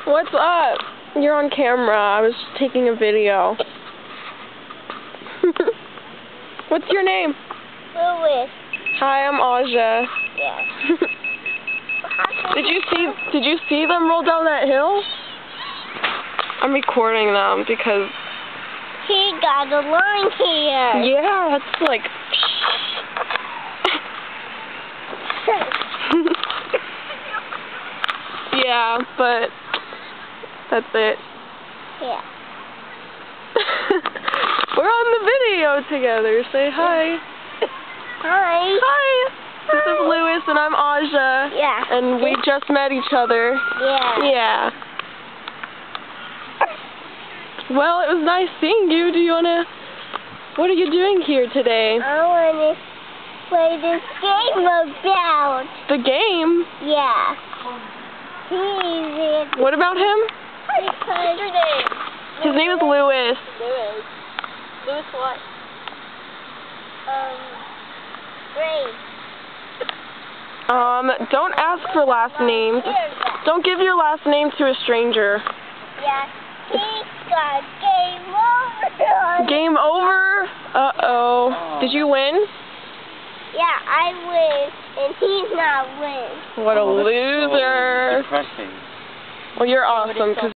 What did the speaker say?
What's up? You're on camera. I was just taking a video. What's your name? Louis. Hi, I'm Aja. Yes. Did you see them roll down that hill? I'm recording them because He got a line here. yeah, it's like yeah, but that's it. Yeah. We're on the video together. Say hi. Hi. Hi. This is Louis and I'm Aja. Yeah. And we just met each other. Yeah. Yeah. Well, it was nice seeing you. What are you doing here today? I want to play this game about. The game? Yeah. He's What about him? What's your name? His name is Louis. Louis. Louis what? Ray. Don't ask for last names. Don't give your last name to a stranger. Yeah. He got game over. Game over? Uh-oh. Did you win? Yeah, I win, and he's not win. What a loser. Depressing. Well, you're awesome because